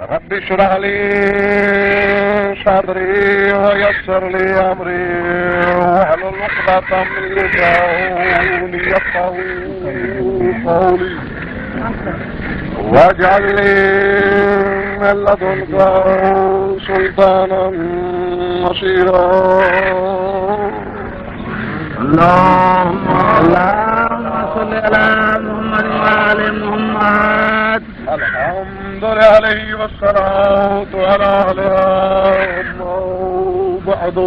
رب اشرح لي صدري ويسر لي امري واحلل عقدة من لساني يفقهوا قولي واجعل لي من لدنك سلطانا نصيرا. اللهم صل على محمد وآل محمد. الحمد لله والصلاة على بعد.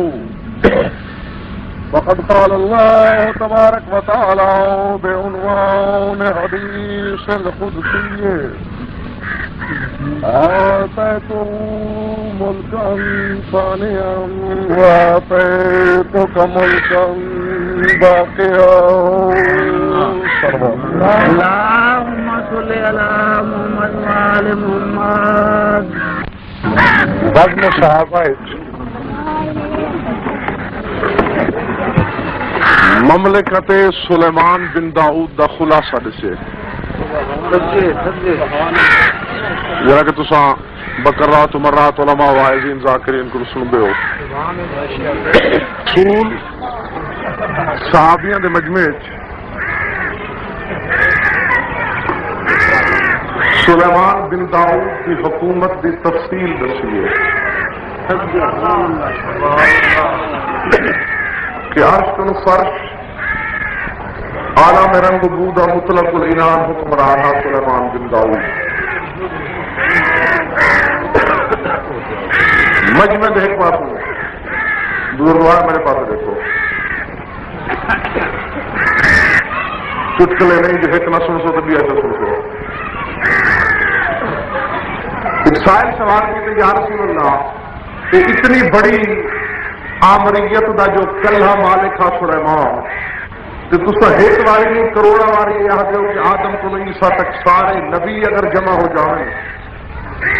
وقد قال الله تبارك وتعالى بعنوان حديث القدسي: آتيتم ملكا ثانيا وآتيتك ملكا باقيا. اللهم صل على محمد وآل محمد. بزم صحابہ مملکت سلیمان بن داؤد دا خلاصہ دسے ذرا کہ تساں بکرات مرات علماء واعظین ذاکرین کو سن دے ہو. رسول صحابیاں دے مجمع سلیمان بن داؤد کی حکومت کی تفصیل دسی ہے کہ عرش کنو فرش عالم رنگ بودا مطلق العنان حکمران سلیمان بن داؤد. مجمع ایک بات ہوں دور روایت میرے پاس دیکھو، چٹکلے نہیں جو ایک نہ سن سو تو بھی ایسا سن سو. سائل سوال کی یا رسول اللہ کہ اتنی بڑی آمریت دا جو کلہ مالک ہے سلیمان کہ تسا ایک باری نہیں کروڑا باری یاد ہو کہ آدم کو عیسیٰ تک سارے نبی اگر جمع ہو جائیں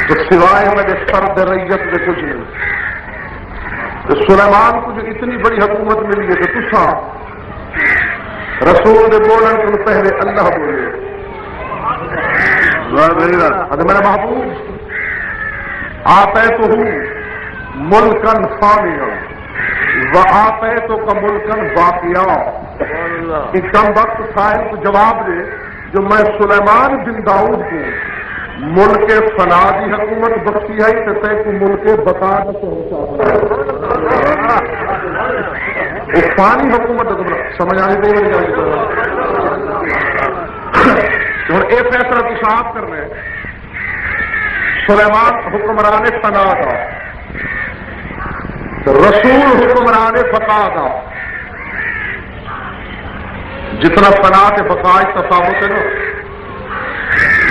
تو سوائے میرے فرد ریت کے کچھ نہیں. تو سلیمان کو جو اتنی بڑی حکومت ملی ہے تو تسا رسول دے بولن کو پہلے اللہ بولے. میرا محبوب آتیتہ ملکا ثانیا وآتیتک ملکا باقیا. کم وقت سائل کو جواب دے جو میں سلیمان بن داؤد کو ملک فنا دی حکومت بخشی ہے تو تے کو ملک بقا وہ فانی حکومت سمجھ آنے دے ہوں اے فیصلہ تو صاف کر رہے ہیں. سلیمان حکمران فنا تھا، رسول حکمران بقا تھا. جتنا فنا کے بقا تفاوت ہے نا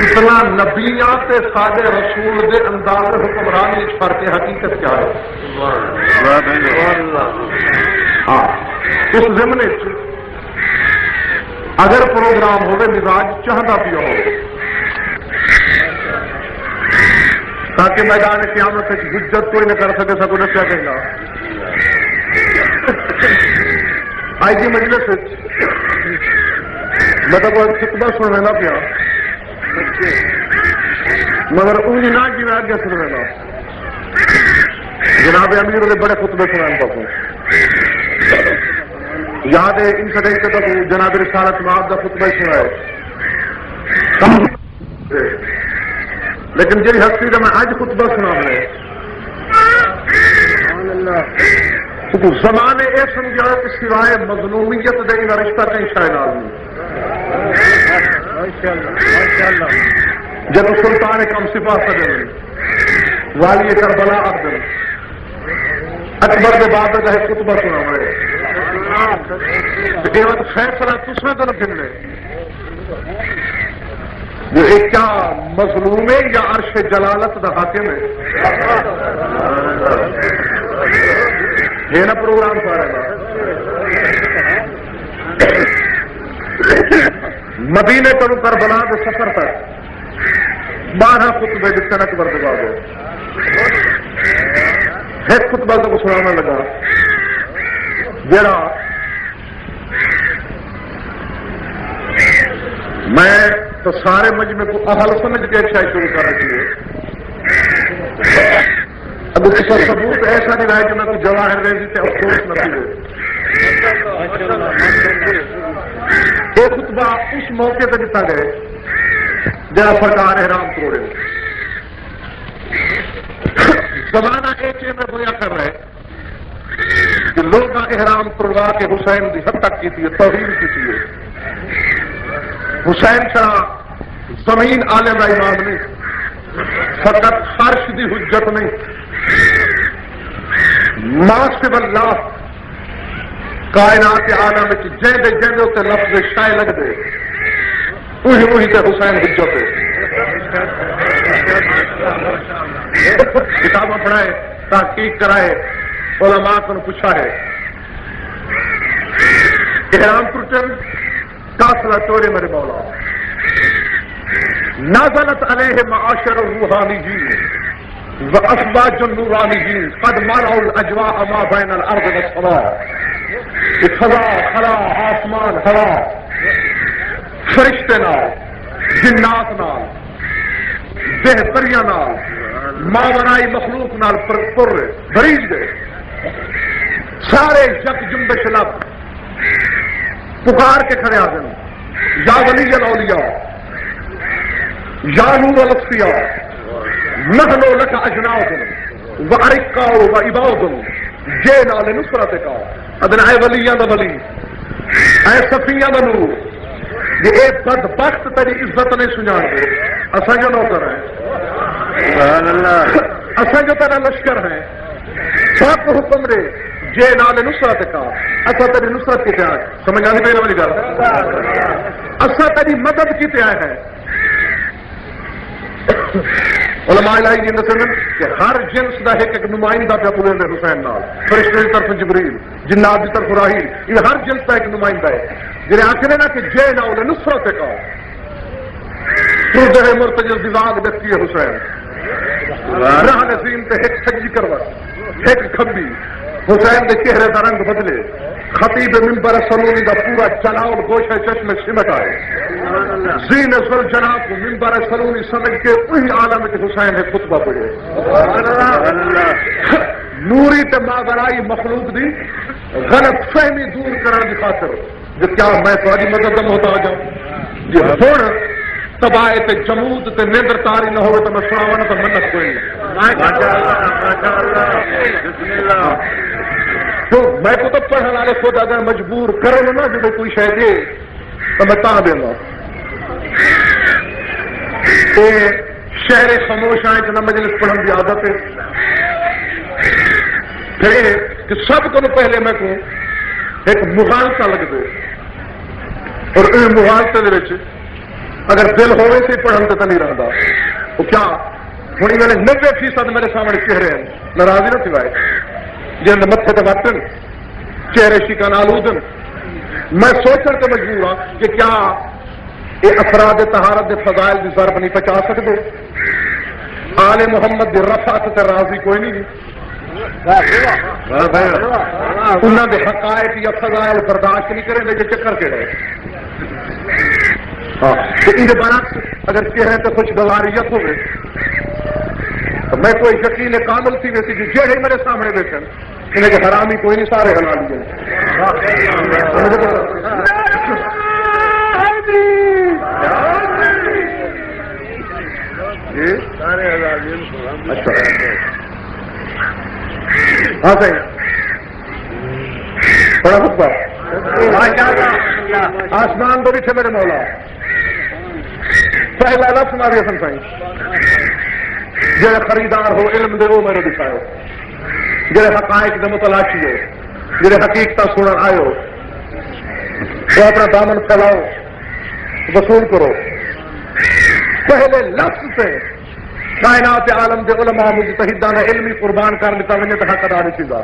اتنا نبیات سادے رسول دے انداز حکمرانی فرق حقیقت کیا ہے. ہاں اس ضمن اگر پروگرام ہوئے مزاج چاہتا پیا ہو تاکہ میدان قیامت سے حجت کوئی نہ کر سکے سکو کیا کہنا. آئی کی مجلس میں تو کوئی خطبہ سننا پیا مگر انہیں نہ کی میں آگے سننا جناب امیر نے بڑے خطبے سنانے پاؤں یاد ہے ان سٹے کے تک جناب رسالت معاف کا خطبہ سنائے لیکن جی ہستی کا میں آج خطبہ سنا رہے زمانے یہ سمجھا کہ سوائے مظلومیت دے گا رشتہ کہیں شاید آدمی جب سلطان کم سپاہ سجے والی کربلا افضل اکبر کے بعد کا خطبہ سنا رہے وقت فیصلہ کس میں تو نہ پھر لے جو ایک کیا مظلوم ہے یا عرش جلالت دا حاکم ہے. یہ نا پروگرام سارے گا مدینے کرو کربلا کے سفر تک 12 خطبے جس طرح اکبر کے بعد ایک خطبہ کو سنانا لگا جڑا میں تو سارے مجمع کو اہل سمجھ کے اچھائی شروع کر رکھی ہے اس کا ثبوت ایسا نہیں رہا کہ میں کوئی جواہر ریزی سے افسوس نہ پیے. یہ خطبہ اس موقع پہ دیتا گئے جہاں سرکار احرام توڑے. زمانہ ایک میں گویا کر رہے کہ لوگ احرام توڑوا کے حسین کی حد تک کی تھی, توہین کی تھی. حسین شاہ زمین عالم کا امام نہیں, فقط فرش دی حجت نہیں, ناصب اللہ کائنات عالم جیندے جیندے اتنے لفظ شائع لگ دے وہی تے حسین حجت ہے. کتابیں پڑھائے, تحقیق کرائے, علماء کو پوچھا ہے احرام ٹوٹن کافلا توڑے میرے مولا. نازلت علیہ معاشر الروحانیین واسباج النورانیین قد ملأوا الاجواء ما بین الارض والسماء. فضا خلا آسمان ہوا فرشتے نال جنات نال بہتریاں نال ماورائی مخلوق نال پر بریج دے سارے یک جنبش لب پکار کے کھڑے آدم یا ولی الاولیاء یا نور الاصفیاء نحن لک اجناد وارقاء وعباد جینا لنصرتک. ادن اے ولیاں دا ولی اے صفیاں دا نور یہ اے بدبخت تیری عزت نہیں سنجان دے. اساں جو نوکر ہیں, سبحان اللہ, اساں جو تیرا لشکر ہیں, سب حکم دے جے نال نصرت کا اساں تیری نصرت کی تیار. سمجھ آ رہی میری گل؟ اساں تیری مدد کی تیار ہے. علماء الہی جی دسن کہ ہر جنس کا ایک ایک نمائندہ پہ پورے حسین نال, فرشتے کی طرف جبریل, جنات کی طرف راہیل, یہ ہر جنس کا ایک نمائندہ ہے جنہیں آخر نا کہ جے نال نصرت کا تو مرتجل دماغ دیکھتی ہے حسین راہ نسیم تے ایک سجی کروٹ ایک کھمبی حسین کے چہرے کا رنگ بدلے. خطیب منبر سلونی کا پورا جلاؤ گوشہ چشم سمٹ آئے. زین سل جناب کو منبر سلونی سمجھ کے وہی عالم کے حسین نے خطبہ پڑھے. نوری تے ماورائی مخلوق دی غلط فہمی دور کرنے کی خاطر جو کیا میں تھوڑی مدد کا محتاج ہوں جی ہوں تباہ تے جمود تے نیندر تاری نہ ہوئے تو میں سناواں تو منت کوئی نہیں. تو میں کو تو پڑھنے والے خود اگر مجبور کرو نا جب کوئی شے دے تو میں تا دوں گا. شہر خاموش آئے کہ نہ مجلس پڑھن کی عادت ہے. پھر کہ سب کو پہلے میں کو ایک مغالطہ لگ دے اور ان مغالطے اگر دل ہوئے سے پڑھن تو نہیں رہتا. وہ کیا ہوں میں نے 90% میرے سامنے چہرے ہیں ناراضی نہ سوائے جن متھے تے وطن چہرے شکن آلودن. میں سوچنے کے مجبور ہوں کہ کیا یہ افراد طہارت دے فضائل دی ضرب نہیں پہنچا سکتے. آل محمد دی رفعت تے راضی کوئی نہیں, انہوں دے حقائق یا فضائل برداشت نہیں کریں گے چکر کے رہے. تو ان برعکس اگر چہرے تے خوشگواریت ہوگی تو میں کوئی یقین کامل تھی ویسی کہ جہے میرے سامنے بیٹھے انہیں کہ حرامی کوئی نہیں, سارے حلال ہیں. اچھا ہاں صحیح بڑا خطبہ آسمان تو بھی تھے میرے مولا. پہلا لفظ ماری حسن سائیں جڑے خریدار ہو علم دے وہ میرے دکھائے, جڑے حقائق دے متلاشی ہو, جڑے حقیقت سنن آئے ہو وہ اپنا دامن پھیلاؤ وصول کرو. پہلے لفظ سے کائنات عالم دے علماء مجتہدان علمی قربان کر لیتا وجہ تو حق ادا نہیں چیزا.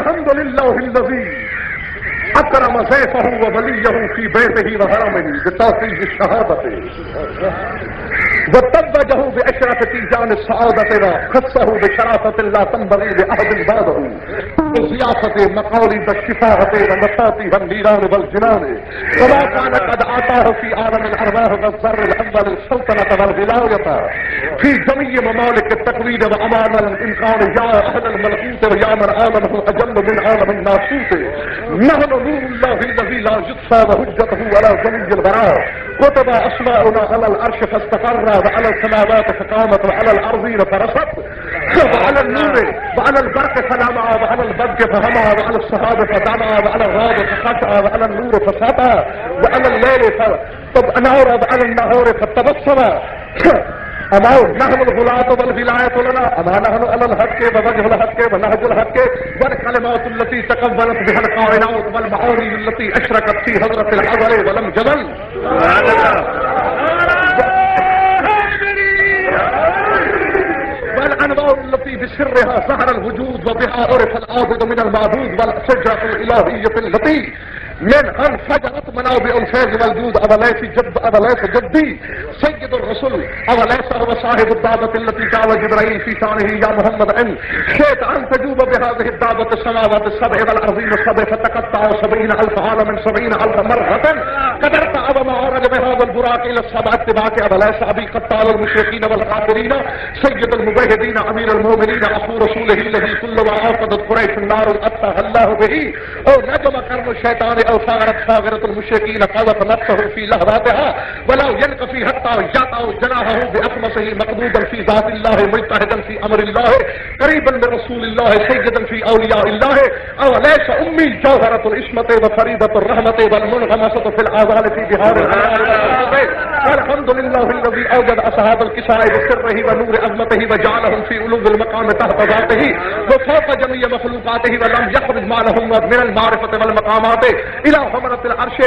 الحمدللہ الذی اکرم ضیفہ وولیہ فی بیتہ وحرمہ بتوفیق الشہادۃ وتوجہ باشرف تیجان السعادۃ وخصہ بشرافۃ لا تنبغی لأحد بعدہ. بزيافة مقالي بالشفاعة ومفاتيح النيران والجنان وما كان قد آتاه في عالم الأرواح والذر الأول السلطنة والولاية في جميع ممالك التقليد وأمان الإمكان يا أهل الملكوت ويا من آمنه أجل من عالم الناسوت نحن نور الله الذي لا جدس وهجته ولا جميع البراء كتب أسماؤنا على العرش فاستقر وعلى السماوات فقامت وعلى الأرضين فرست وعلى النور وعلى البرق فنمى وعلى البرق فهمى وعلى السحاب فدمى وعلى الرعد فخشع وعلى النور فسطع وعلى الليل فأنار وعلى النهار فتبصم أما نحن الغلاة والولاية لنا أما نحن على الحق ووجه الحق ونهج الحق والكلمات التي تقبلت بها القائنات والمعاني التي أشركت في حضرة الحضر ولم جدل والأنوار التي بسرها ظهر الوجود وبها عرف العابد من المعبود والشجرة الإلهية التي من انفجرت منابع الفيض والجود أوليس جدي سيد الرسل أوليس هو صاحب الدعوة التي قال جبرائيل في شانه يا محمد إن شئت أن تجوب بهذه الدعوة السماوات السبع والأرضين السبع فتقطعوا 70,000 عالما 70,000 مرة قدرت أبا معارج بهذا البراق إلى السبع اتباعك أوليس أبي قتال المشركين والكافرين سيد المبهدين أمير المؤمنين أخو رسوله الذي كل وعاقدت قريش النار أتاها الله به أو نجم قرن الشيطان أو ثارت ثاغرة المشركين قذف نفسه في لهباتها ولو يلقى حتى يطأ جناحه بأخمصه مقبوضا في ذات الله مجتهدا في أمر الله قريبا من رسول الله سيدا في أولياء الله أوليس أمي جوهرة الإسمة وفريدة الرحمة والمنغمسة في الآذان في بحار الحمد لله الذي أوجد أصحاب الكساء بسره ونور عظمته وجعلهم في علو المقام تحت ذاته وفوق جميع مخلوقاته ولم يخرج ما لهم من المعرفة والمقامات إلى حضرة العرش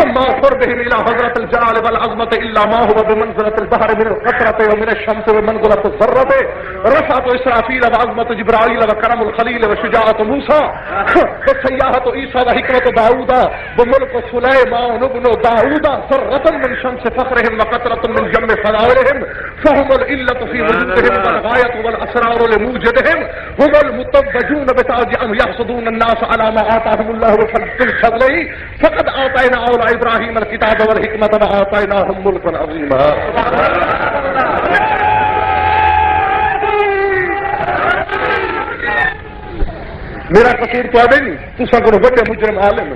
ما قربهم إلى حضرة الجلال والعظمة إلا ما هو بمنزلة البحر من القطرة ومن الشمس ومنزلة الذرة رفعة إسرافيل وعظمة جبرائيل وكرم الخليل وشجاعة موسى وسياحة عيسى وحكمة داود وملك سليمان بن داود ذرة من شمس فخرهم وقطرة من جم فضائلهم فهم الإلة في وجودهم والغاية والأسرار لموجدهم هم المتوجون بتاج أن يحصدون الناس على ما آتاهم الله فضله فقد آتينا أولى إبراهيم الكتاب والحكمة وآتيناهم ملكا عظيما میرا قصور تو نہیں تو سنگن بڑے مجرم عالم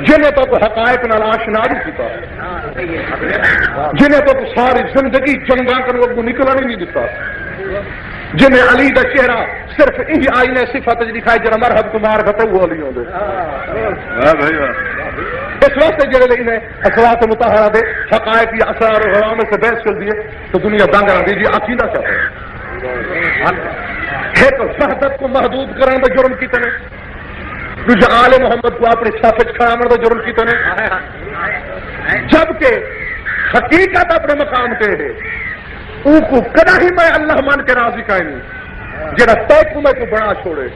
جنہیں تو حقائق نال آشنا نہیں کیتا جنہیں تو ساری زندگی جنگاں کر وہ نکلنا نہیں دیتا جنہیں علی دا چہرہ صرف یہی آئینے صفت دکھائے جنہیں مرحب تمہار گھتے وہ علی ہوں دے اس وقت جڑے لئے انہیں اصلاحات متحرہ دے حقائق یا اسرار و غرامے سے بحث کر دیے تو دنیا دانگرہ دیجیے عقیدہ چاہتے ہیں ایک وحدت کو محدود کرنے دا جرم کی تنے دوسرے آل محمد کو اپنے صافت کھڑامن دا جرم کی تنے جبکہ حقیقت اپنے مقام پہ ہے ان کو کدا ہی میں اللہ مان کے راضی کائیں نہیں جڑا تے کو میں کو بڑا چھوڑے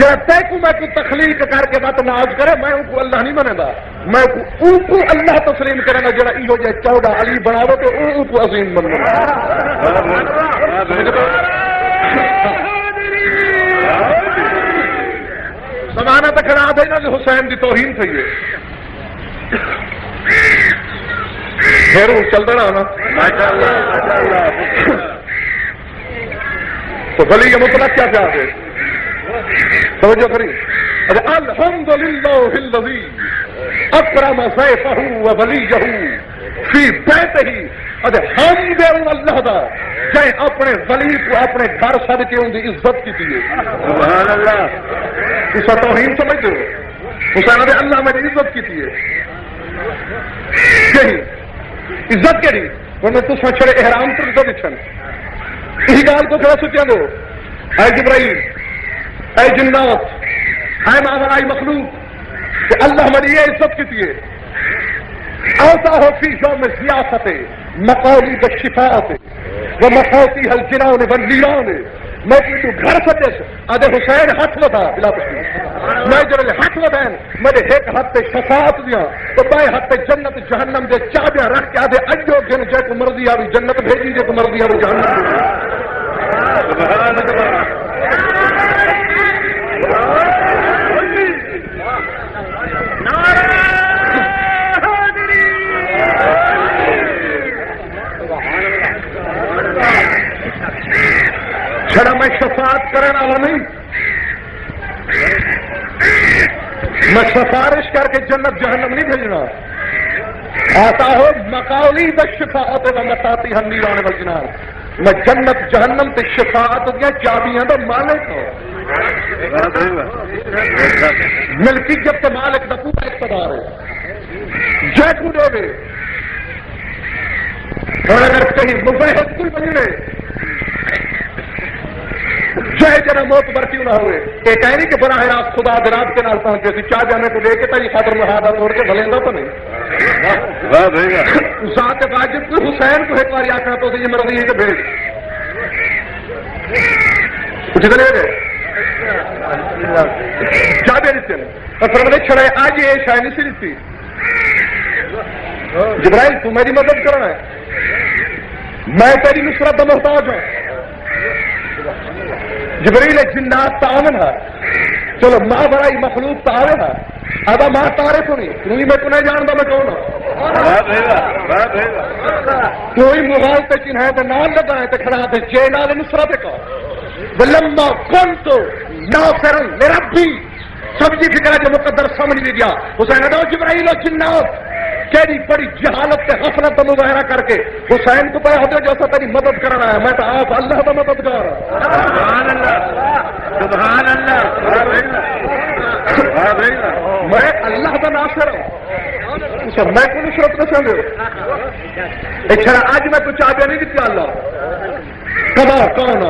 جڑا تے کو میں کو تخلیق کر کے بات ناز کرے میں ان کو اللہ نہیں منے گا میں ان کو اللہ تسلیم کرے گا جڑا ایو جے 14 علی بناو تو ان کو عظیم بن گا زمانہ تک کھڑا دے نا کہ حسین دی توہین تھی ہے پھر چلتا رہا نا تو ولی مطلق کیا پیار ہے توجہ کری الحمدللہ الذی اکرم ضیفہ وولیہ فی بیتہ حمد اللہ دا جائے اپنے ولی کو اپنے گھر سد کے ان کی عزت کی دیئے سبحان اللہ اس توہین سمجھتے ہو حسین نے اللہ میں عزت کی دیئے عزت کے لیے انہیں تو چھڑے احرام تر کو دچھن یہی گال کو کھڑا سوچیا دو اے جبرائیل اے جنات اے ماورائی مخلوق کہ اللہ ہماری یہ عزت کی دیئے آتا ہو فی یوم سیاست مقالید الشفاعت و مفاتیح الجنان والنیران میں کوئی تو گھر سجے آدھے حسین ہاتھ ودا بلا تشریف میں جڑے ہاتھ ودائیں میرے ایک ہاتھ تے شفاعت دیاں تو بائے ہاتھ تے جنت جہنم دے چابیاں رکھ کے آدھے اجو گن جے کو مرضی آوی جنت بھیجی جے کو مرضی آوی جہنم چھڑا میں شفاعت کرنے والا نہیں، میں سفارش کر کے جنت جہنم نہیں بھیجنا. آتا ہو مقالی بشفاعت و متاتی النیران والجنان، میں جنت جہنم تے شفاعت دیا چابیاں دا مالک ہوں. ملکیت کے مالک دا پورا اقتدار ہے. جے کو دے دے اور اگر کہیں مباحث کوئی بجنے جے جنا موت برتی نہ ہوئے، یہ کہہ نہیں کہ براہ راست خدا درات کے نال پہنچے تھی چاہ جانے کو دے کے تھی خاطر محادہ توڑ کے بھلے تو نہیں. ذات واجب کو حسین کو ایک بار آخنا تو یہ مرضی ہے کہ بھیج کچھ دلے گئے کیا دے دیتے ہیں اور فرمانے چھڑائے آج یہ شاید نہیں سی دیتی. جبرائیل تو میری مدد کرنا ہے، میں تیری نصرت کا محتاج ہوں. جبریل جنات تعاون ہے، چلو ماں برائی مخلوق تعاون ہے. اب ماں تارے تو نہیں تھی میں تو نہیں جانتا میں کون ہوں. کوئی مغال پہ چنہ ہے تو نام لگا ہے تو کھڑا ہے جے نال نصرت کا ولما کنت ناصرا لربی. سمجھی فکر ہے جو مقدر سمجھ بھی گیا. حسین دو جبرائیل و جنات کیڑی بڑی جہالت کے غفلت کا مظاہرہ کر کے حسین کو پڑھا ہوتے جیسا تیری مدد کرنا ہے. میں تو آپ اللہ کا مددگار ہوں. سبحان اللہ سبحان اللہ. میں اللہ کا ناصر ہوں. میں کو نصرت نہ سمجھو اچھا آج میں کچھ آگے نہیں دیتی. اللہ کما کون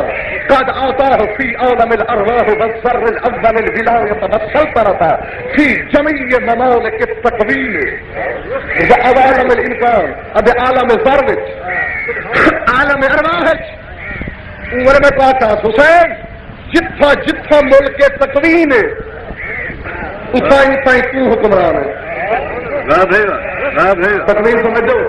قد آتاه في عالم الارواح والذر الاول الولايه والسلطنه في جميع ممالك التكوين وعالم الانسان اب عالم الذر عالم ارواح. عمر میں کہا حسین جتھا جتھا ملک تکوین ہے اتائی اتائی تو حکمران ہے. تکوین سمجھو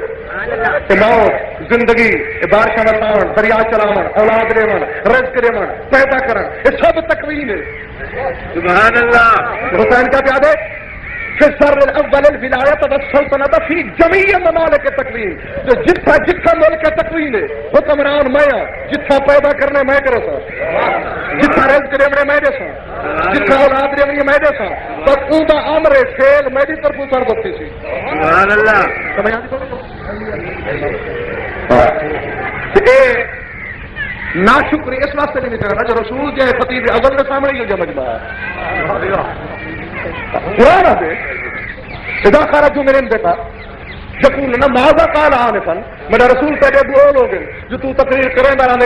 موت زندگی بارشاں وساون دریا چلاون اولاد دیون رزق دیون پیدا کرن یہ سب تکوین ہے. سبحان اللہ. حسین کا یاد ہے في الذر الاول الولایت والسلطنت فی جمیع ممالک تکوین. جو جتھا جتھا ملک تکوین ہے حکمران میں ہاں. جتھا پیدا کرنے میں کرے سا، جتھا رزق دینے میں دے سا، جتھا اولاد دینی میں دے سا. بس اون دا امر فعل میری طرف سر دتی سی. سبحان اللہ. سمجھ نا شکری اس واسطے نہیں کرنا جو رسول جو خطیب اول کے سامنے ہی جو مجمع ہے قرآن دے اذا خرجوا من عندك يقولون ماذا قال آنفا. میرا رسول پہلے بول ہو گئے جو تو تقریر کریں گا رانے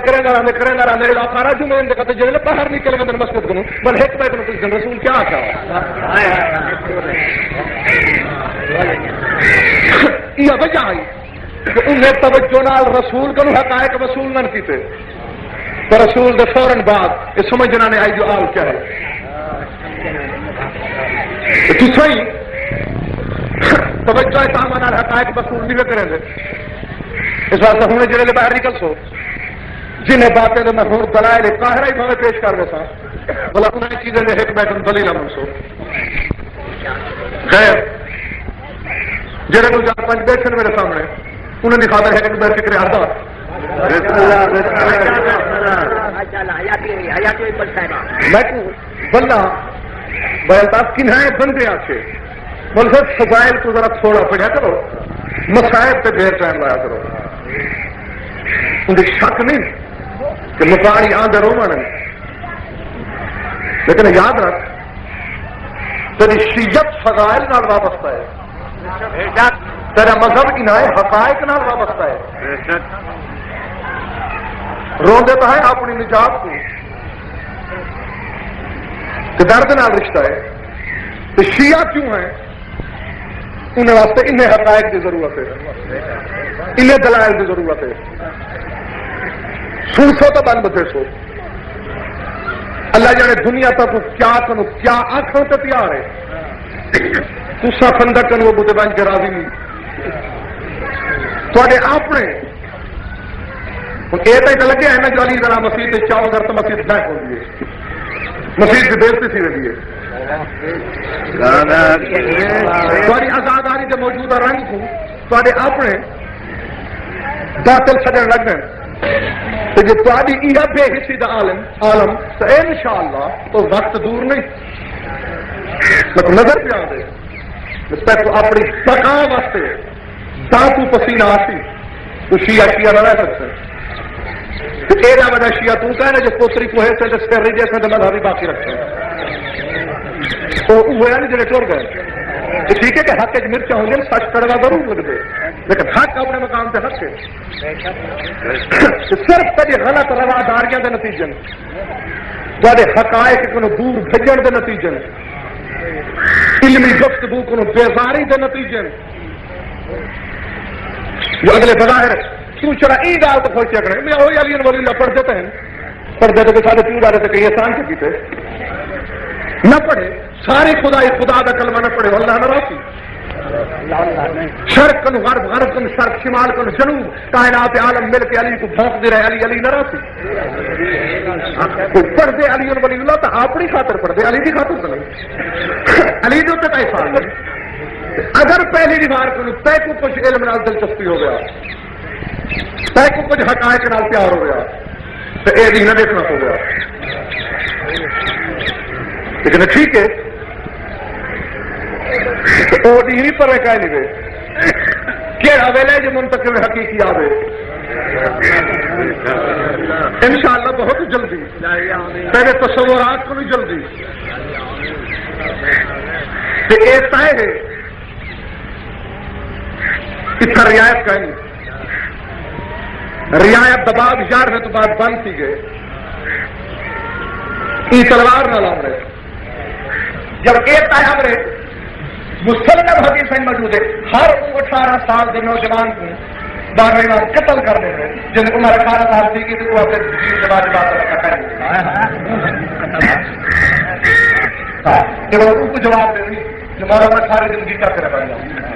اذا خرجوا من عندك تو جب باہر نکل گئے مسجد کو بل حکمت میں رسول کیا یہ وجہ آئی کہ انہیں توجہ نال رسول کو حقائق وصول نہ کیتے تو رسول دے فوراً بعد یہ سمجھنا نے آئی جو آل کیا ہے تو صحیح توجہ تامان نال حقائق وصول نہیں کریں گے. اس واسطے ہوں جڑے لے باہر نکل سو جنہیں باتیں میں ہوں دلائل قاہرہ ہی بھاوے پیش کر دیتا بلا انہیں چیزیں نے حکمت دلیل من سو خیر جڑے لوگ جہاں پنج بیٹھے میرے سامنے انہوں نے خاطر ہے کہ میں فکر آدھا میں بندہ بیلتاف کنہائے بندے آچے ملفت فضائل کو ذرا تھوڑا پڑھا کرو مسائل پہ دیر ٹائم لایا کرو. انہیں شک نہیں کہ مقاری آندے رومن لیکن یاد رکھ تیری شیعت فضائل نال وابستہ ہے، تیرا مذہب کی نائے حقائق نال وابستہ ہے. روندے تو ہے اپنی نجات کو کہ درد نال رشتہ ہے. تو شیعہ کیوں ہیں؟ انہیں واسطے انہیں حقائق کی ضرورت ہے، انہیں دلائل کی ضرورت ہے. سن سو تو بن بدے سو اللہ جانے دنیا تک کیا کنو کیا آنکھوں سے تیار ہے. تسا فندہ کنو بودے بن کے راضی نہیں تھوڑے اپنے یہ تو لگے ہے نا جو علی ذرا مسیح چاہو گر تو مسیح بینک ہو گئی مسیح کی بےزتی سی رہی ہے. تھوڑی آزاداری کے موجودہ رنگ کو تھوڑے اپنے باطل سجن لگ گئے تو جی تاری یہ بے حسی دا عالم تو انشاءاللہ تو وقت دور نہیں نظر پہ آدھے تو اپنی بقا واسطے دانتو پسینہ آتی تو شیعہ نہ رہ سکتے تو ایرا وجہ شیعہ تو کہنا جو پوتری کو ہے سے جس کر رہی جیسے تو مذہبی باقی رکھتے ہیں تو وہ ہے نہیں جنہیں ٹور گئے تو ٹھیک ہے کہ حق ایک مرچہ ہوں گے سچ کروا ضرور لگ دے لیکن حق اپنے مقام پہ حق ہے صرف تجھے غلط رواداریاں دے نتیجے جادے حقائق کو دور بھجن دے نتیجے علمی گفتگو کو بیزاری دے نتیجے جو اگلے بظاہر کیوں چرا ای گال تو خوشیا کریں میں وہی علی ولی اللہ پڑھ دیتے ہیں پڑھ دیتے کہ سارے پیو ڈالے تھے کہیں احسان سے پیتے نہ پڑھے سارے خدا دا کلمہ نہ پڑھے اللہ نہ راسی شرق کن غرب غرب کن شرق شمال کن جنوب کائنات عالم مل کے علی کو بھونک دے رہے علی نہ راسی کوئی پڑھ دے علی ولی اللہ تو اپنی خاطر پڑھ دے علی کی خاطر پڑھے علی جو تے احسان نہیں اگر پہلی دیوار کو تے کو کچھ علم نال دلچسپی ہو گیا تے کو کچھ حقائق نال پیار ہو گیا تو اے دی نہ دیکھنا ہو گیا لیکن ٹھیک ہے تو وہ نہیں پر کہہ نہیں گئے کیڑا ویلے جو منتقل حقیقی آوے انشاءاللہ بہت جلدی پہلے تصورات کو بھی جلدی کہ یہ طے ہے اس کا رعایت کا نہیں رعایت دباؤ یار ہے تو بات بند تھی گئے ای تلوار نہ لام رہے جب ایک طے ہم رہے مسلم حدیث میں موجود ہے ہر 18 سال کے نوجوان کو بارہویں قتل کر دیں گے جن عمر 18 سال تھی کہ وہ اپنے جیل کے بعد ان کو جواب دیں گی ہمارا میں ساری زندگی کا کرے بن جاؤں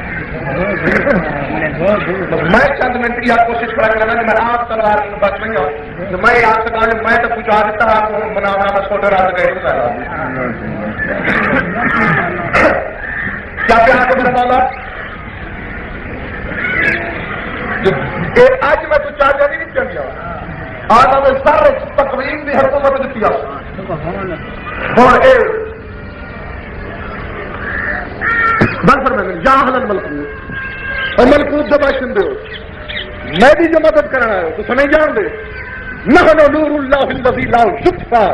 میں چند منٹ کی آپ کوشش کرا کرنا میں آپ تلوار بچ نہیں ہوں میں آپ سے کہا میں تو کچھ آتا آپ کو بنانا بس فوٹو رات گئے کیا پیار کو میرا مولا آج میں تو چار جانی نہیں چل گیا آج میں سارے تقویم بھی حکومت دیتی اور بس میں یا اہل الملکوت اور ملکوت جب باشندے ہو میں بھی جو مدد کرنا ہے تو سمجھ جان دے نحن نور اللہ الذی لا یطفا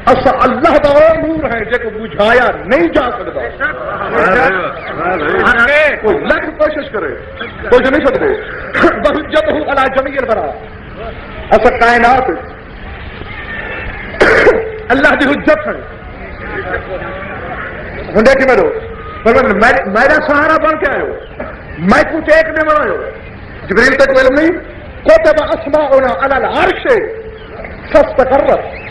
اصا اللہ دا نور ہے جے کو بجھایا نہیں جا سکتا کوئی لاکھ کوشش کرے کچھ نہیں سکتے بہجت ہوں علی جمیع البرا اصا کائنات اللہ کی حجت ہے ہوں دیکھ میرا سہارا بن کے آئے ہو میں کچھ ایک نہیں بناؤ جبریل تک علم نہیں کتب اسماؤنا علی العرش فاستقرت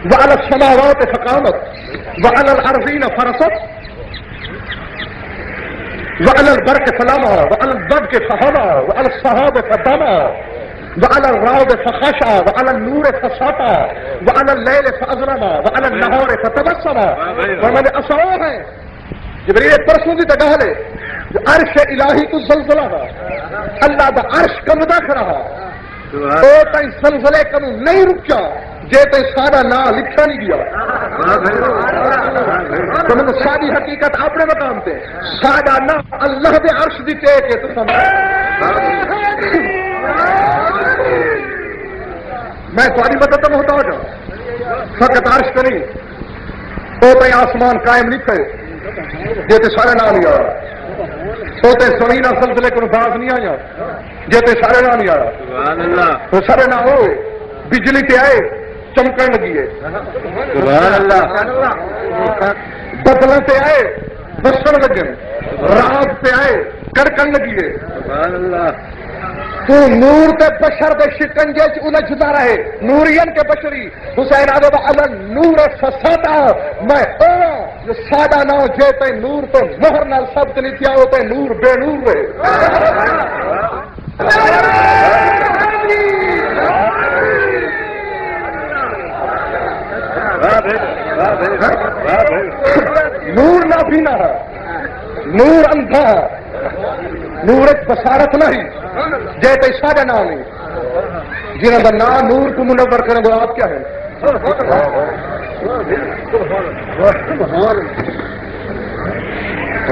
وعلى السماوات فقامت وعلى الارضين فرست وعلى البرق فلما وعلى الضبك فهما وعلى الصحاب فدما وعلى الرعد فخشع وعلى النور فسطع وعلى الليل فأظلم وعلى النهار فتبسم ومن أصعوه ہے جبریل پرسوں کی جگہ لے عرش الہی تو زلزلہ اللہ دا عرش کمدا کھڑا او تائیں زلزلے کنو نہیں رکیا جے تے سارا نا لکھا نہیں گیا تو میں ساری حقیقت اپنے مقام تے سارا نا اللہ دے عرش دی ٹیک ہے تو سمجھ میں تمہاری مدد تو محتاج ہوں فقط عرش کریں او تے آسمان قائم نہیں تھے جے تے سارے نہ نہیں آیا تو تے زمین زلزلے کو باز نہیں آیا جے تے سارے نہ نہیں آیا سبحان اللہ تو سارے نہ ہوئے بجلی تے آئے چمکن لگی ہے سبحان اللہ بدلوں سے آئے بسن لگے رات سے آئے کڑکن لگی ہے سبحان اللہ تو نور تے بشر دے شکنجے چ الجھدا رہے نورین کے بشری حسین آدھے علی نور فسادا میں او جو سادہ نہ جے تے نور تے مہر نال ثبت نہیں کیا ہوتے نور بے نور رہے نور نہ بھی نہ نور اندھا نور ایک بصارت نہیں جے تے سادہ نہ نہیں جنہوں کا نام نور کو منور کریں وہ آپ کیا ہے؟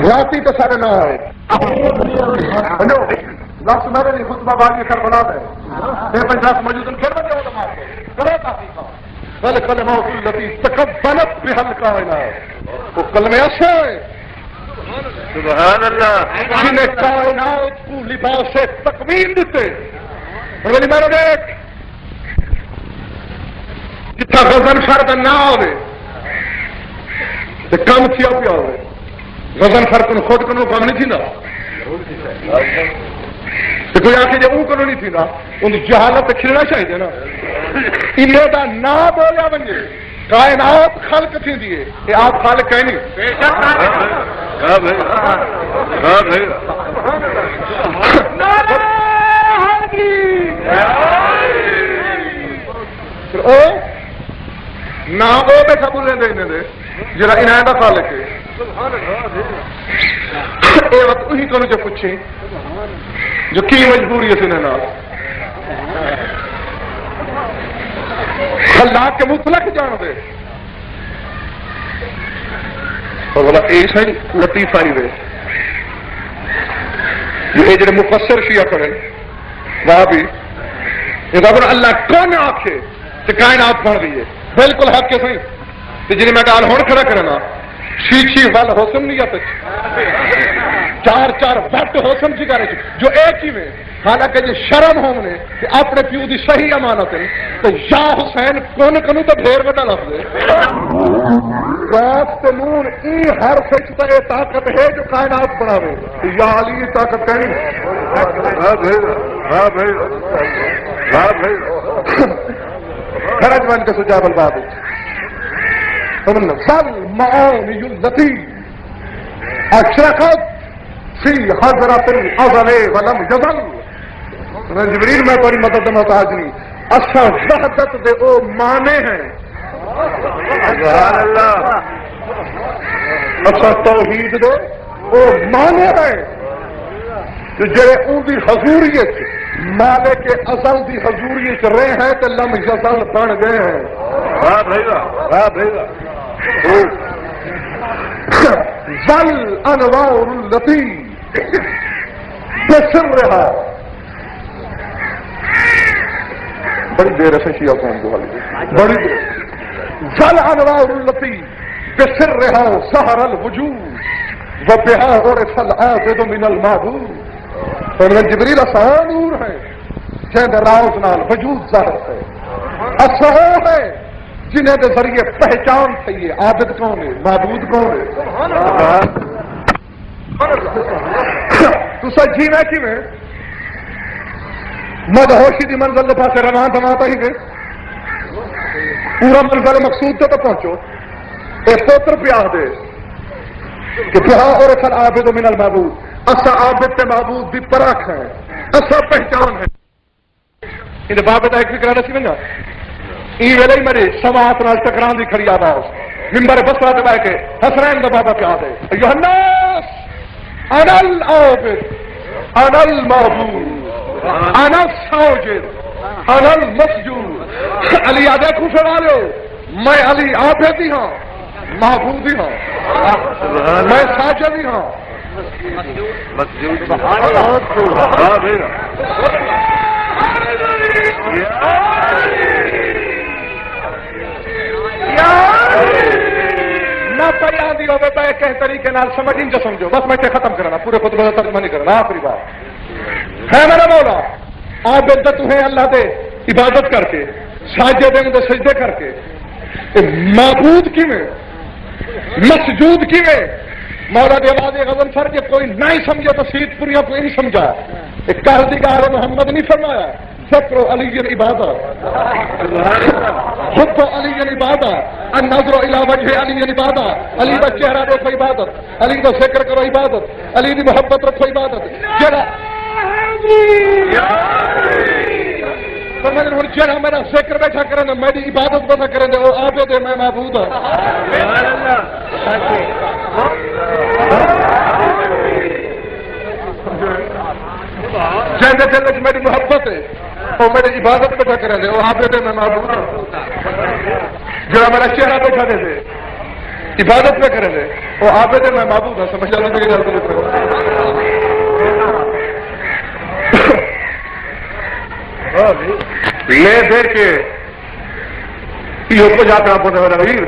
راتی تو سارے نہ آئے لفظ میرے لیے خطبہ باقی سر بنا دے میں پنجاب موجود ان کھیل بچے علماء کو کرے تحقیقہ بل کلمات التي تقبلت بها الكائنات وہ کلمے ایسے ہیں سبحان اللہ جنہیں کائنات کو لباس تکمیل دیتے اور میرے دیکھ جتنا غزن فرد نہ ہوئے تو کم کیا پیا ہوئے غزن فرد کو خود کو کم نہیں تھی نا تو کوئی آ کے جب وہ کرو نہیں تھی نا ان جہالت کھلنا چاہیے نا انہیں دا نا بولیا بنجے کائنات خلق تھی دیئے یہ آپ خالق کہیں نہیں نا وہ بے قبول رہنے دینے دے جرا انہیں دا خالق ہے اے وقت وہی کنو جو پوچھیں جو کی مجبوری ہے سننا خلاق کے مطلق جان دے اور بولا ایسا ہی لطیفہ ہی دے جو اے جڑے مفسر شیعہ کریں وہاں بھی یہ بولا اللہ کون آنکھے تو کائنات بڑھ گئی ہے بالکل حق کے صحیح تو جنہیں میں گال ہون کھڑا کرنا شیچی وال حسن نہیں آتا چار چار وقت حسن جی کرے جو ایک ہی میں حالانکہ یہ شرم ہونے کہ اپنے پیو دی صحیح امانت ہے تو یا حسین کون کنو تو ڈھیر بڑا لفظ ہے رات نور ای ہر سچتا یہ طاقت ہے جو کائنات بڑھاوے یا علی یہ طاقت کہیں خرج من کے سجاب الباب فالمعاني التي أشرقت في حضرة الأزل ولم يزل جبریل میں بڑی مدد محتاج نہیں اچھا وحدت دے او مانے ہیں سبحان اللہ اچھا توحید دے او مانے ہیں کہ جڑے ان دی حضوریت مالک ازل دی حضوریت رہے ہیں تو لم یزل بن گئے ہیں واہ بھائی واہ بھائی ظل انوار التي بسرها بڑی دیر سے شیعہ قوم کو حالی بڑی دیر ظل انوار التي بسرها سهر الوجود وبها عرف العابد من المعبود اور جبریل اساں نور ہے جن راز نال وجود ظاہر ہے اساں ہے جنہیں دے ذریعے پہچان تھی عابد کون ہے معبود کون ہے تو سچ جینا کی میں مدہوشی دی منزل دے پاسے روان دماتا ہی گئے پورا منزل مقصود تو پہنچو اے پوتر پیاہ دے کہ پیاہ اور اصل عابد من المعبود اسا عابد تے معبود دی پراکھ ہے اسا پہچان ہے ان بابت ایک فکرہ نسی بنجا ای ویلے ہی میرے سماعت نال ٹکران دی کھڑی آواز ممبر بسرا تے بیٹھ کے حسنین دا بابا پیا دے ایھا الناس انا العابد انا المعبود انا الساجد انا المسجود علی آ دیکھو سوالو میں علی عابد ہی ہاں معبود ہی ہاں میں ساجد ہی ہاں مسجود سبحان اللہ واہ بھائی نہ بیان دی ہوے پے کس طریقے نال سمجھ نہیں سمجھو بس میں ختم کرنا پورے خطبے کا ترجمہ نہیں کرنا آخری بات ہے میرا مولا عابد تو ہے اللہ دے عبادت کر کے ساجد دے سجدے کر کے معبود کیویں مسجود کیویں مولا دی آواز غزل سر کے کوئی نہیں سمجھے تو سیت پوریا کوئی نہیں سمجھا ایک کہردگار محمد نہیں فرمایا فکر علی العبادت حب علی العبادت النظر الى وجه علی العبادت علی دا چہرہ دیکھو عبادت علی دا ذکر کرو عبادت علی دی محبت رکھو عبادت جڑا جڑا میرا ذکر بیٹھا کریں میری عبادت بیٹھا کریں وہ عابد ہے میں معبود ہوں جن کے دل میری محبت ہے وہ میری عبادت بیٹھا کرے دے وہ آپ دے میں معبود ہوں جو میرا چہرہ بیٹھا دے دے عبادت پہ کرے دے وہ آپ دے میں معبود ہوں سمجھ جانا میری گل لے دے کے یہ جاتا آپ میرا ویر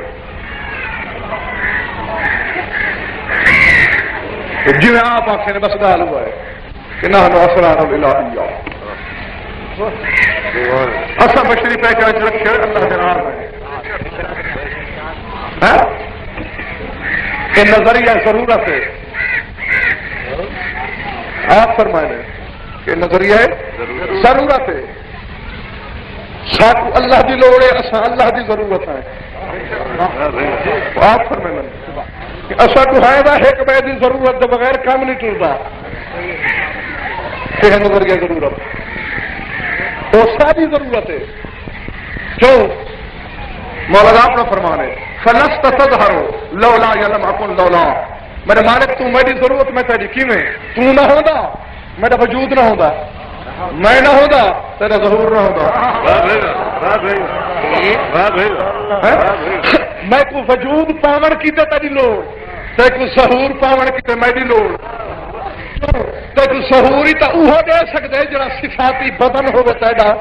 جی آپ آخر نے بس گال ہوا ہے کہ نہ اصل بشری پہچان رکھے اللہ کے نام ہے کہ نظریہ ضرورت ہے آپ فرمائے کہ نظریہ ضرورت ہے ساتھ اللہ کی لوڑ ہے اصا اللہ کی ضرورت ہے آپ فرمائے اصا کو ہے نا ایک بے کی ضرورت کے بغیر کام نہیں ٹرتا کہ نظریہ ضرورت تو ساری ضرورت ہے جو مولانا اپنا فرمان ہے فلست تظہرو لولا یلم اکن لولا میرے مالک تو میری ضرورت میں تیری کیویں تو نہ ہوتا میرا وجود نہ ہوتا میں نہ ہوتا تیرا ظہور نہ ہوتا میں کو وجود پاون کی تیری لوڑ تے کو ظہور پاون کی میری لوڑ تے کو ظہور ہی تو وہ دے سکتے جڑا صفاتی بدن ہوگا تیرا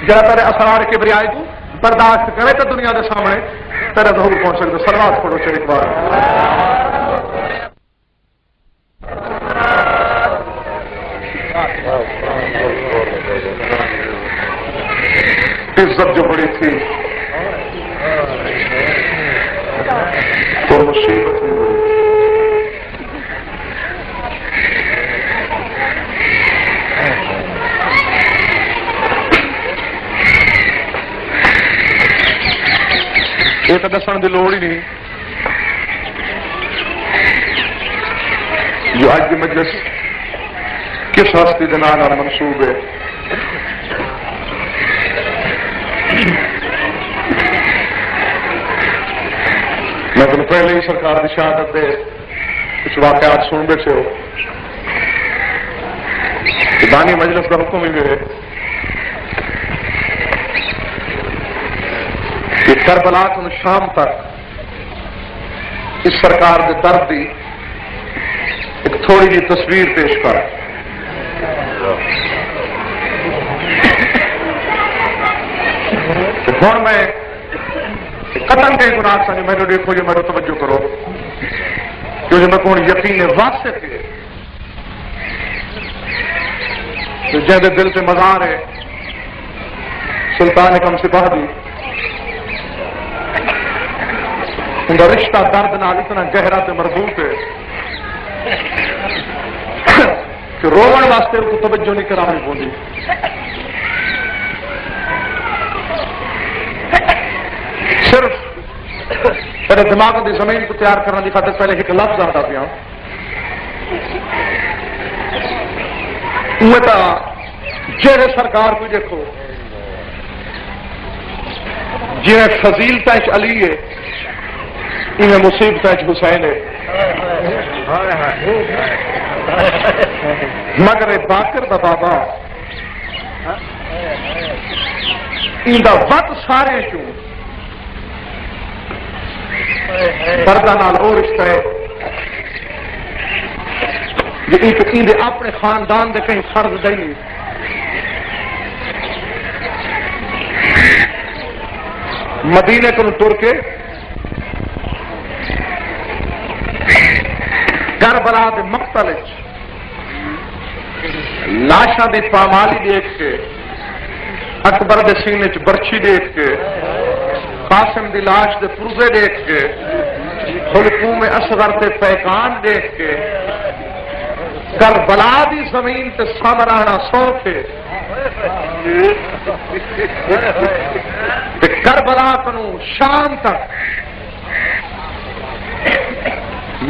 جڑا تیرے اسرار کے بریائی کو برداشت کرے تو دنیا کے سامنے تیرا ظہور پہنچ سکتا سلوات پڑھو چل ایک بار عزت جو بڑی تھی اور مصیبت بھی بڑی یہ تو دسن کی لوڑ ہی نہیں جو اج کی مجلس کس ہستی کے نام منسوب ہے میں تمہیں پہلے ہی سرکار کی شہادت دے کچھ واقعات سن بیٹھے ہو دانی مجلس کا حکم ہی ہے کہ کربلا کو شام تک اس سرکار کے درد کی ایک تھوڑی جی تصویر پیش کر ہوں میں قتل کے گناہ سے میرے دیکھو جو میرے توجہ کرو کیونکہ میں کون یقین واسطے تھے جن دل سے مزار ہے سلطان کم سپاہ دی ان کا رشتہ درد نال اتنا گہرا تے مربوط ہے کہ روون واسطے ان کو توجہ نہیں کرانی پوندی صرف میرے دماغ کی زمین کو تیار کرنے کی خاطر پہلے ایک لفظ آتا پیا جہے سرکار کو دیکھو جی فضیلت علی ہے انہیں مصیبت حسین ہے مگر باقر دا بابا ان کا وقت سارے چوں دردہ نال اور رشتہ ہے یہ اپنے خاندان دے کہیں فرض نہیں مدینے کو ٹر کے کربلا کے مقتل لاشاں دی پامالی دیکھ کے اکبر دے سینے چ برچھی دیکھ کے قاسم دی لاش دے پرزے دیکھ کے حلقوم اصغر تے پیکان دیکھ کے کربلا دی زمین تے سامرانا سو کے کربلا کنو شام تک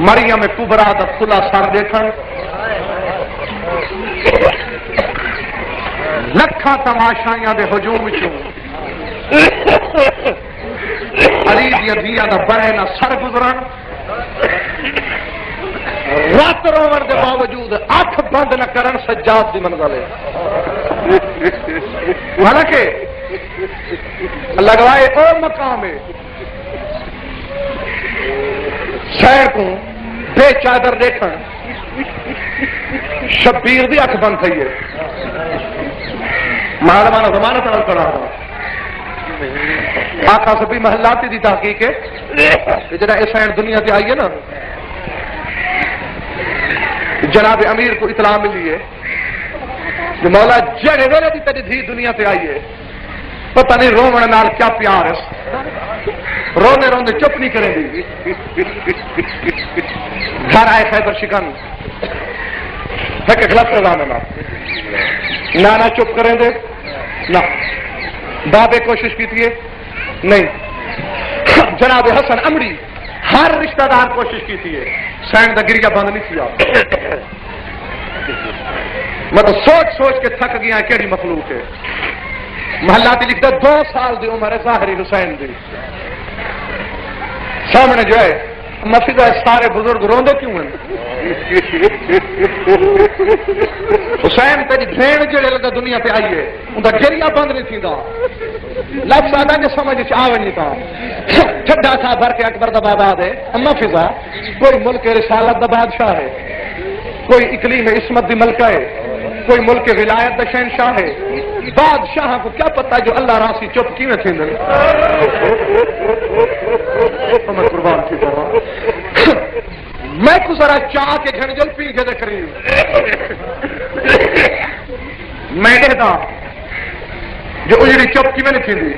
مریم کبرا دا کھلا سر دیکھن لکھاں تماشائیاں دے ہجوم چوں علی دیا دیا دا بڑے نہ سر گزرن رات رومن کے باوجود اکھ بند نہ کرن سجاد کی منزل ہے. حالانکہ اللہ گواہ او مقام ہے شہر کو بے چادر دیکھن شبیر دی اکھ بند تھی ہے. معلومانہ ضمانت نال پڑھا آقا سبھی محلاتی دی تحقیق ہے کہ جڑا اس اینڈ دنیا سے آئی ہے نا جناب امیر کو اطلاع ملی ہے کہ مولا جڑے ویلے دی تیری دھی دنیا سے آئی ہے پتہ نہیں رومن نال کیا پیار ہے رونے روندے چپ نہیں کریں دی. گھر آئے خیبر شکن ایک غلط رضا نانا چپ کریں دے نہ بابے کوشش کی تھی نہیں جناب حسن امڑی ہر رشتہ دار کوشش کی تھی سینڈ دا گریا بند نہیں کیا. میں تو سوچ سوچ کے تھک گیا کیڑی مخلوق ہے. محلات لکھتا 2 سال دی عمر ہے ظاہری حسین دی سامنے جو ہے مسجد سارے بزرگ روندے کیوں ہیں. حسین تیری بھیڑ جڑے لگا دنیا پہ آئی ہے ان کا گریا بند نہیں تھی دا لفظ آدھا جو سمجھ آوے نہیں تھا. ٹھڈا تھا بھر کے اکبر دا باداد ہے اما فضا کوئی ملک رسالت دا بادشاہ ہے کوئی اقلیم عصمت دی ملکہ ہے کوئی ملک ولایت دا شہنشاہ ہے. بادشاہ کو کیا پتا جو اللہ راسی چپ کیوں تھے قربان کی میں کو ذرا چاہ کے گھنجل پی کے دیکھ رہی ہوں میں کہتا جو اجڑی چپ کی میں نہیں تھی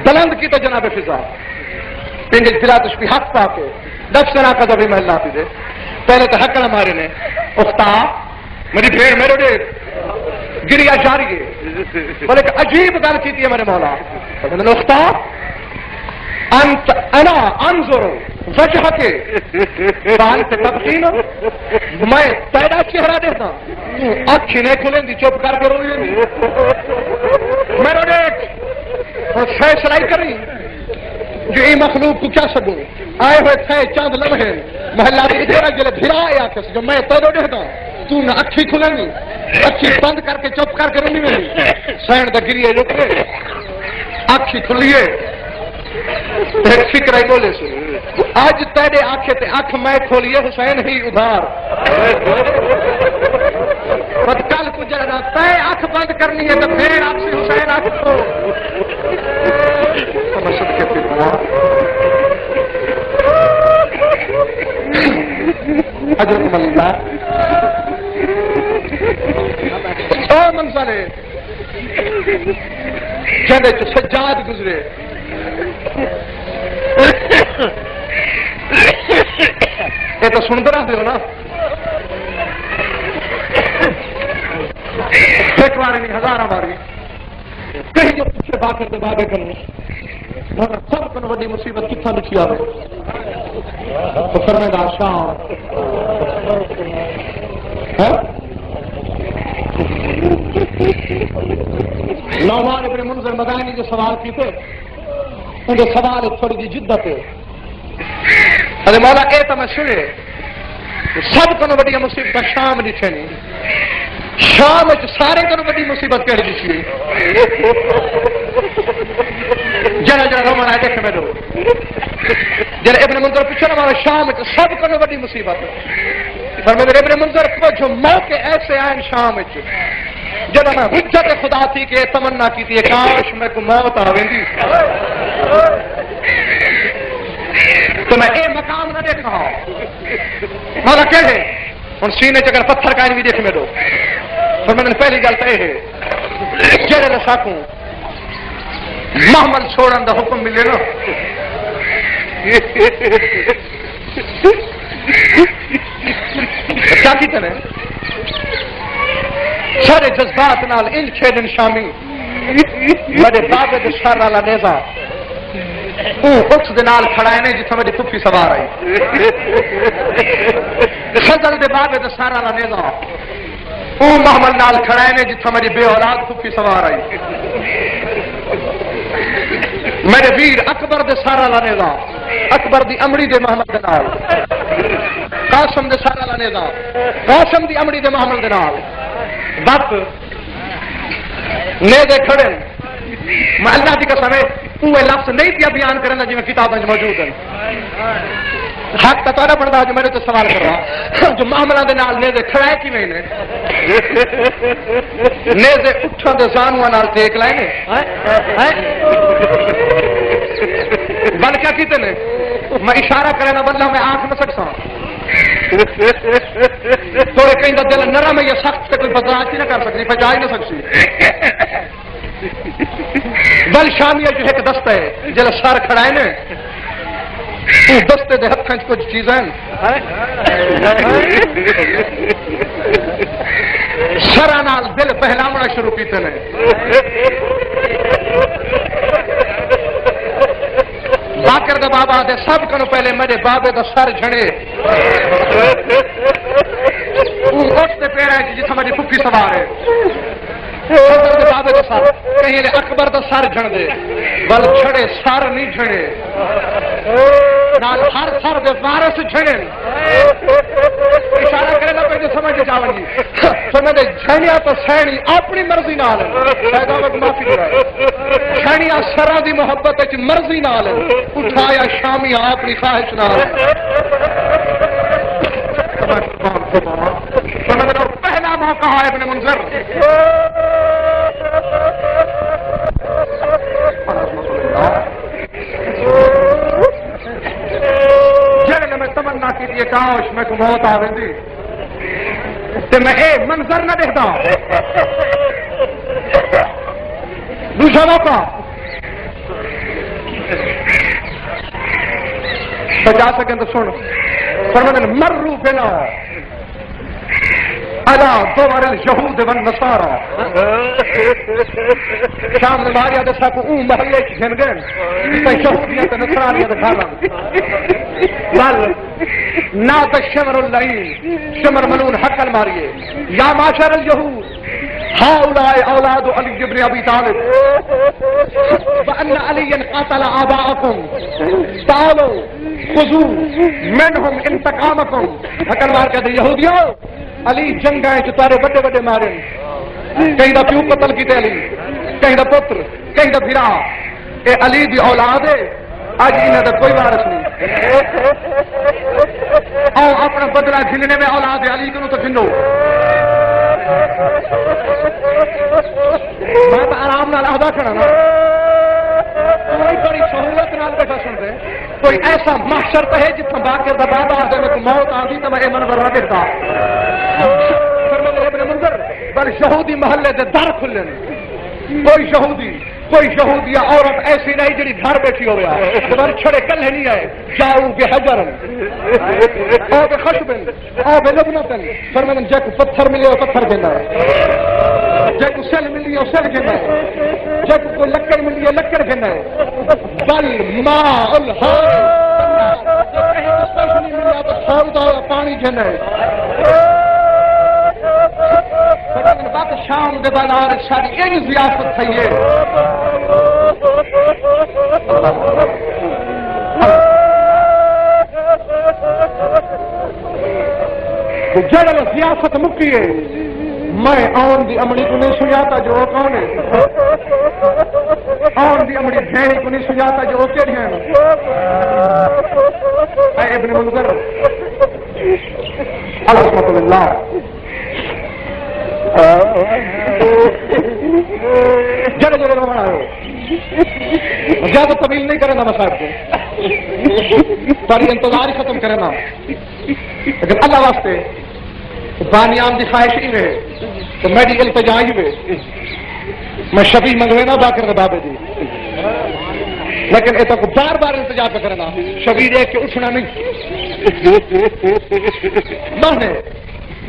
بلند کی تو جناب فضا پنج فلا تشبی حق پا کے دفسنا کا ذبی محلہ پی دے پہلے تو حق ہمارے نے اختا میری بھیڑ میرے ڈیڑھ گریا جاری ہے بولے کہ عجیب گل کی تھی میرے مولا میں نے اختا انت انا انظر وجہ کے بانت تبقین میں تیرا چہرہ دیتا اکھی نہیں کھلیں دی چپ کر کے روئی میرے ڈیڑھ فیصلہ ہی کری جو ای مخلوق کو کیا سکوں آئے ہوئے تھے چاند لمحے محلہ کی تیرا جلے بھرا آیا کس جو میں تیرا دیتا تو نہ اکھی کھلیں گی اکھی بند کر کے چپ کر کے رونی میں سینڈ دا گریے لکھے اکھی کھلیے ایک فکر ہے بولے سے آج تیرے آنکھیں تے آنکھ میں کھولیے حسین ہی ادھار بس کل کو جڑا تے آنکھ بند کرنی ہے تو پھر آپ سے حسین آنکھ کھو سمجھ کے پھر حضرت ملکہ او منظر ہے جہدے چ سجاد گزرے یہ تو سنتے رہتے ہو نا ایک بار نہیں 1000 بار کہیں جو پیچھے باقر کے بابے کرنے سب کو بڑی مصیبت کتنا لکھی آئے تو فرمے گا شام نعمان ابن منذر مدائنی جو سوال کی تھے ان کے سوال تھوڑی جی جدت ہے ارے مولا اے تو میں سنے سب کو بڑی مصیبت شام لکھے نہیں شام سارے کو بڑی مصیبت کہہ لکھی جنا جنا رومن آئے دیکھ میرے جنا ابن منذر پوچھو نا شام سب کو بڑی مصیبت پر میرے ابن منذر کو جو موقع ایسے آئے شام جب میں حجت خدا تھی کہ تمنا کی تھی کاش میں کو موت آویں دی تو میں اے مقام نہ دیکھا ہوں مولا کہے ان سینے چکر پتھر کا بھی دیکھ میں دو پر میں نے پہلی گل تو یہ جڑے نہ ساکوں محمل چھوڑن دا حکم ملے نا کیا کیتے نے سارے جذبات نال ان کھیڈن شامی میرے بابے دے سر والا نیزا اس دے نال کھڑائے نے جتھے میری پھپھی سوار آئی خزل دے بابے دے سر والا نیزا او محمل نال کھڑائے نے جتھے میری بے اولاد پھپھی سوار آئی میرے ویر اکبر دے سر والا نیزا اکبر دی امڑی دے محمد دے نال قاسم دے سارا نیزا قاسم دی امڑی دے محمد دے نال وقت نیزے کھڑے میں اللہ کی قسم ہے وہ لفظ نہیں پیا بیان کرنا جی میں کتابیں موجود ہیں حق تو تھوڑا بنتا جو میرے تو سوال کر رہا جو معاملہ دے نال نیزے کھڑا ہے کیویں نے نیزے اٹھاں دے زانواں نال ٹیک لائے نے بن کیا کیتے نے میں اشارہ کرنا بندہ میں آنکھ نہ سکتا تھوڑے کہیں دا دل نرم ہے یا سخت سے کوئی برداشت ہی نہ کر سکتی بجا ہی نہ سکتی بل شامیہ جو ایک دستہ ہے جل سر کھڑا ہے نا دستے دے ہتھاں کچھ چیزیں سرا نال دل پہلامنا شروع کیتے نے باکر دا بابا دے سب کنوں پہلے میرے بابے دا سر جھڑے اٹھتے پیڑا ہے جتھا میری پھپھی سوار ہے بابے دا سر کہیں اکبر دا سر جھڑ دے بل جھڑے سر نہیں جھڑے نال ہر سر دے وارث جھڑے اشارہ کرے نہ پہ سمجھ جاون جی سمجھ دے جھڑیا تو سہنی اپنی مرضی نال شاید میں معافی کرا جھڑیا سرا دی محبت وچ مرضی نال اٹھایا شامی اپنی خواہش نال پہلا موقع ہے ابن منظر جڑے میں تمنا کی تھی کاش میں کو موت آ ویندی تے میں اے منظر نہ دیکھتا دوسرا موقع بچا سکیں تو سن فرماتے مرو بنا الا دور اليهود والنصارى شام نے ماریا دسا کو محلے کی گن گن تے یہودیاں تے نصرانیاں دے کھانا بل نا تشمر اللعین شمر ملون حق الماریے یا معاشر اليهود هؤلاء اولاد علی بن ابی طالب وان علیا قاتل آباءکم تعالوا خذوا منهم انتقامکم حق المار کہتے یہودیوں علی جنگائیں جو تارے بڑے بڑے مارے کہیں دا پیو قتل کیتے علی کہیں دا پتر کہیں دا بھرا اے علی دی اولاد ہے آج انہیں دا کوئی وارث نہیں اور اپنا بدلہ جھلنے میں اولاد علی کنو تو جنو میں تو آرام نال ادا کرنا نا کوئی بڑی سہولت نال بیٹھا سن دے کوئی ایسا محشر تو ہے جتنا باقی دا بابا آدھے میں کو موت آدھی تو میں اے منور نہ دیکھتا ابن منظر بل یہودی محلے دے در کھلن کوئی یہودی عورت ایسی نہیں جڑی گھر بیٹھی ہو گیا تمہارے چھڑے کلے نہیں آئے جاؤ بے حجرن او بے خشبن او بے لبنتن فرمانن جے کو پتھر ملے ہو پتھر دینا ہے جے کو سل ملی ہو سل دینا ہے جے کو لکڑ ملی ہو لکڑ دینا ہے بل ماء الحال کہیں کچھ نہیں ملا تو سودا پانی دینا ہے بات شام دے بازار ساری ایک ضیافت تھی ہے جڑ ضیافت مکی ہے میں آن دی امڑی کو نہیں سجاتا جو وہ کون ہے آن دی امڑی بھیڑی کو نہیں سجاتا جو وہ کیڑی ہیں اے ابن منظر رحمۃ اللہ جڑے جڑے رونا ہو زیادہ طویل نہیں کرنا مسائل کو ساری انتظار ختم کرنا لیکن اللہ واسطے بانیام دی خواہش ہی رہے تو میری التجا ہی ہوئے میں شفیع منگوے نہ باکر بابے دی لیکن یہ تو بار بار التجا پہ کرنا شفیع دیکھ کے اٹھنا نہیں مانے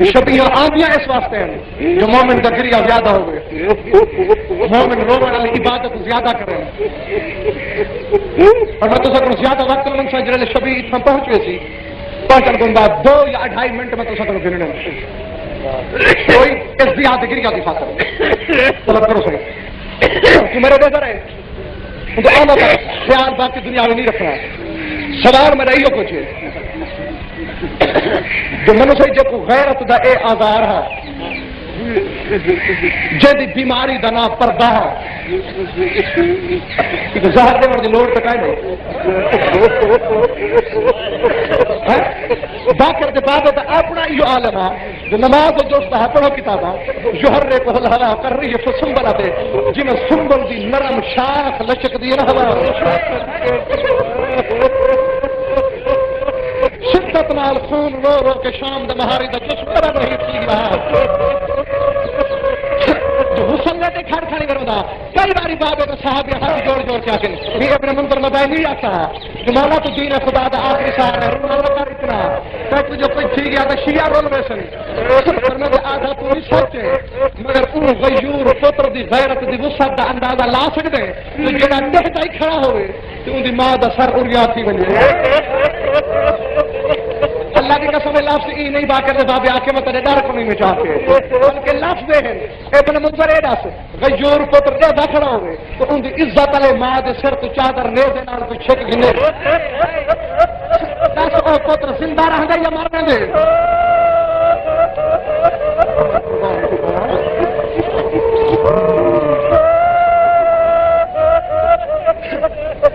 شبیہ آدیاں اس واسطے ہیں جو مومن کا گریہ زیادہ ہو گئے مومن رومن علی عبادت زیادہ کریں اور میں تو سکوں زیادہ وقت من سا جرے شبیہ اتنا پہنچ گئے سی پہنچن کو بعد 2 یا 2.5 منٹ میں تو سکوں گرنے کوئی اس زیادہ گریہ کی خاطر طلب کرو سکے تو میرے بہتر ہے تو اللہ کا خیال باقی دنیا میں نہیں رکھنا سوال میں رہیو کچھ جو منو سے جو غیرت دا اے آزار ہے جدی بیماری دا نام پردہ ہے زہر دے مرد لوڑ تکائے نہیں باکر دے بابے دا اپنا ایو عالم ہے جو نماز جو اس ہے پڑھو کتابہ جوہرے کو ہلا کر رہی ہے فسنبلہ دے جی میں سنبل دی نرم شاخ لچک دی نہ ہوا شدت نال خون رو رو کے شام دا مہاری دا جس طرح رہی تھی رہا جو حسنگے دے کھڑ کھڑی کرو کئی باری بابے تو صحابی ہاتھ جوڑ جوڑ کے آکے یہ اپنے منظر مدائی نہیں آتا جو مولا تو دین خدا دا آخری سار ہے روح اللہ کر اتنا کہ جو کوئی تھی گیا دا شیعہ رول ویسن پر میں دے آدھا تو نہیں سوچے مگر اون غیور پتر دی غیرت دی وسعت دا اندازہ لا سکتے تو جنہا نہتا ہی کھڑا ہوئے تو ان دی ماں دا سر اڑیا تھی بنی اللہ کی قسم لفظ ای نہیں باقر دے بابے آکے میں تنے ڈر کو نہیں میں چاہتے بلکہ لفظ دے ہیں ابن منظر اے دس غیور پتر دے دکھڑا ہوئے تو ان دی عزت علی ماں دے سر تو چادر نیزے نال تو چھک گھنے دس او پتر زندہ رہ دے یا مرنے دے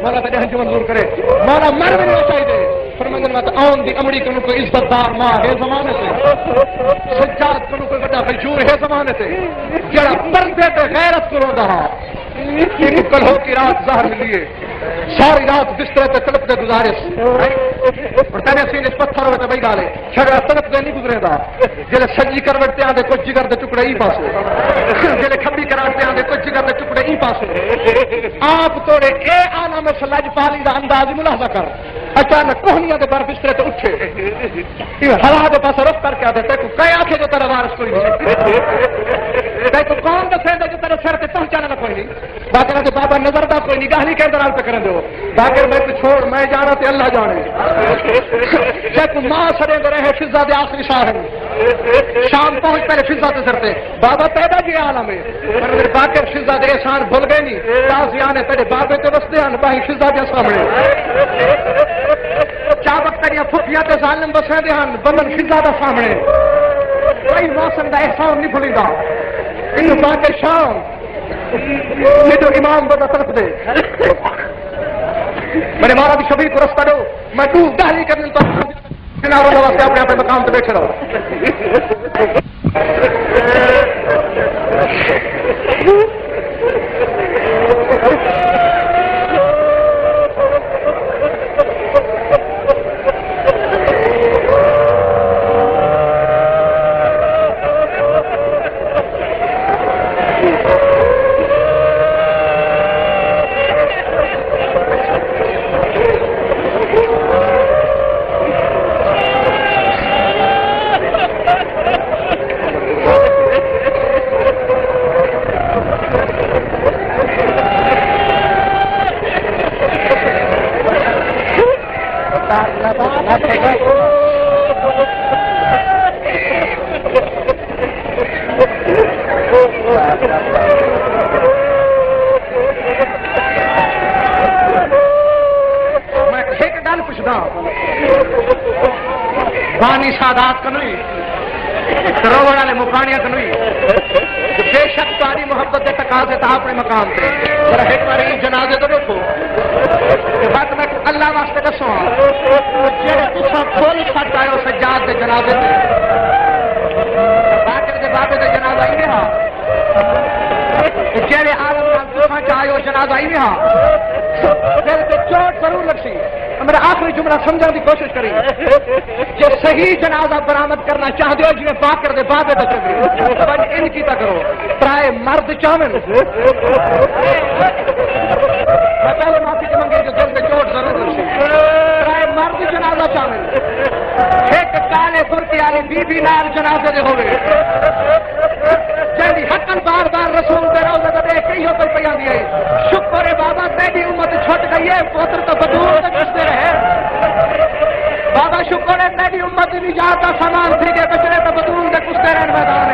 مانا تنے ہنچ منظور کرے مانا مر بھی نہیں چاہیے فرمندن میں آن دی امڑی کنو کوئی عزت دار ماں ہے زمانے سے سجاد کنو کوئی بڑا غیور ہے زمانے سے جڑا پردے تے غیرت کرو دہا ایک کل ہو کی رات ظاہر ملیے ساری رات بسترے تے تڑپ دے گزارس اور تینے سینے پتھر ہوئے تے بھائی گالے چھڑا تڑپ دے نہیں گزرے دا جلے سجی کروٹتے آدھے کچھ جگر دے ٹکڑے ہی پاسے جلے کھبی کراٹتے آدھے کچھ جگر دے ٹکڑے ہی پاسے آپ توڑے اے آنا میں سلاج پالی دا اندازی ملاحظہ کر اچانک کوہنیاں دے بار بسترے تے اٹھے ہلا دے پاس رخ کر کے آدھے تے کو کئی آنکھیں جو تیرا وارث کوئی نہیں تے کو کون دسے دے جو تیرا سر تے پہنچانا نہ کوئی نہیں باقی دے بابا نظر دا کوئی نگاہ نہیں کہندر آل پہ کرن دو باقی میں تو چھوڑ میں جانا تے اللہ جانے تے کو ماں سرے دے رہے فضا دے آخری شاہن شام پہنچ پہلے فضا دے سر تے بابا پیدا جی عالم ہے پر میرے باقی فضا دے احسان بھول گئے نہیں تازیانے تیرے بابے تے وستے ہیں باہی فضا دے سامنے چابک تیریاں پھوٹیاں تے ظالم بسے دے ہیں بندن فضا دے سامنے کوئی موسم دا احسان نہیں بھولی دا انہوں باقی شام یہ جو امام بدا طرف دے میرے مارا بھی شبیر کو رستہ دو میں تو دہلی کرنے تو جناب اللہ واسطے اپنے اپنے مقام تے بیٹھے رہو بانی سادات کنوئی کروڑ والے مکانیاں کنوئی بے شک تاری محبت دے تقاضے تھا اپنے مقام پہ ذرا ایک بار یہ جنازے تو دیکھو بات میں اللہ واسطے دسو جڑے تساں کھول سکتا ہے سجاد دے جنازے تے باقر دے بابے دے جنازہ ہی رہا جڑے عالم نال تساں چاہیو جنازہ ہی رہا دل تے چوٹ ضرور لگسی میرا آخری جملہ سمجھنے کی کوشش کری جو صحیح جنازہ برآمد کرنا چاہتے ہو جنہیں باقر دے بابے دے چکری ان کی تا کرو ترائے مرد چاہمن میں پہلے معافی کے منگے جو دل پہ چوٹ ضرور رسی ترائے مرد جنازہ چاہمن ایک کالے برتی آلی بی بی نال جنازے دے ہوئے جہاں حقن بار بار رسول دے روزہ دے کئی ہو پر پیان دی آئی شکر بابا تیری امت چھوٹ گئی ہے پوتر تو بدور تک کستے رہے بابا شکر ہے تیری امت نہیں جاتا سامان تھی کے بچنے تو بدور تک کستے رہے میدان